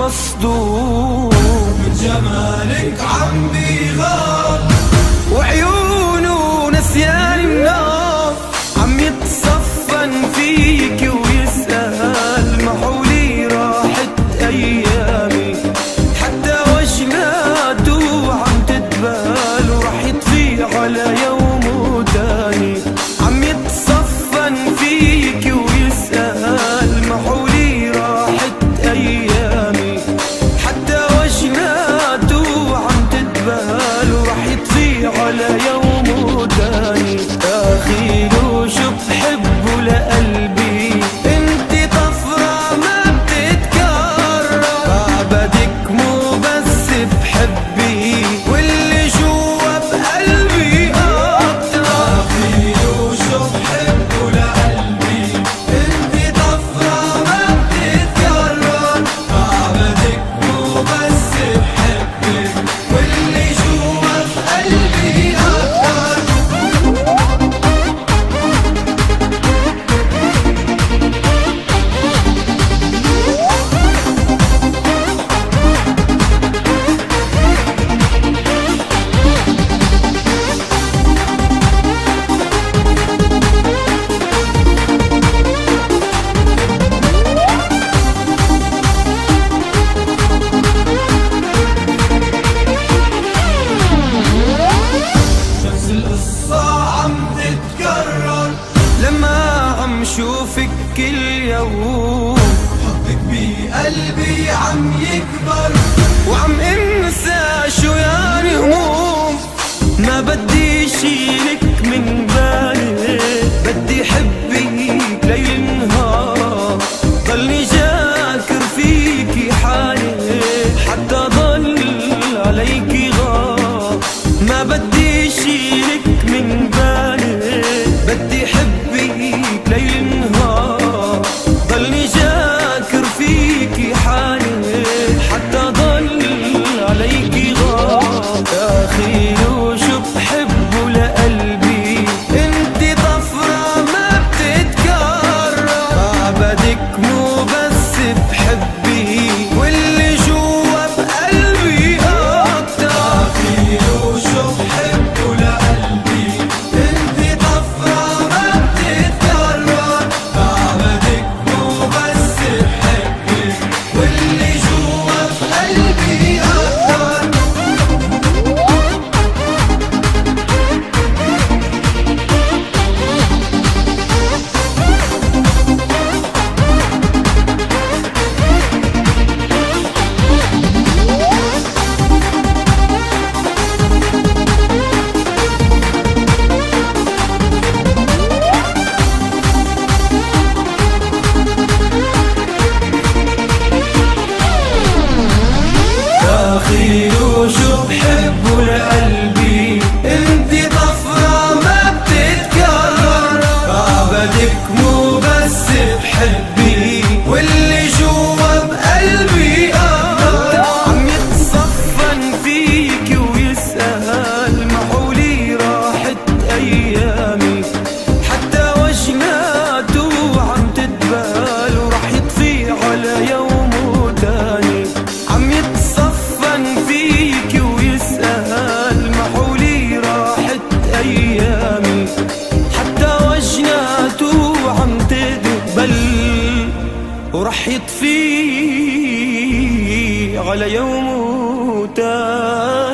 مصدوم من جمالك عمي غار، وعيونه نسيان النار عم يتصفن فيك ويسأل محولي راحت أيامي، حتى وجناته عم تتبال ورح يطفي على يومه تاني. عم يتصفن فيك ويسأل محولي راحت أيامي، حتى وجناته عم تتبال ورح يطفي على يومه تاني. يا خيلو شو بحبه لقلبي، انتي طفرة ما بتتكرر، بعبدك مو بس بحبي واللي جوا بقلبي أكتر. عقيل شو بحبه لقلبي، انتي طفرة ما بتتكرر، بعبدك مو بس بحبك واللي جوا بقلبي أكتر. نفس القصة عم تتكرر لما عم شوفك كل يوم، حبك بقلبي عم يكبر، وعم انسى شو يعني هموم. ما بدي شيلك من بالي، بدي حبك ليل نهار، ضلني جاكر فيكي حالي حتى ضل عليكي غار. ما بدي شيلك من بالي، بدي حبك ليل نهار، ضلني جاكر فيكي حالي حتى ضل عليكي غار. يا خيلو شو بحبه لقلبي، انتي طفرة ما بتتكرر، بعبدك مو بس بحبي واللي جوا بقلبي أكتر. عقيل شو بحبه لقلبي، انتي طفرة ما بتتكرر، بعبدك مو بس بحبك واللي جوا بقلبي أكتر. يا خيلو شو بحبه لقلبي، انتي طفرة ما بتتكرر، بعبدك مو بس بحبي واللي جوا بقلبي أكتر. عم يتصفن فيكي ويسأل محولي راحت أيامي، حتى وجناته عم تتبال ورح يطفي على يومه تاني. عم يتصفن فيكي ويسأل محولي راحت أيامي، حتى وجناته عم تدبل ورح يطفي على يومه تاني.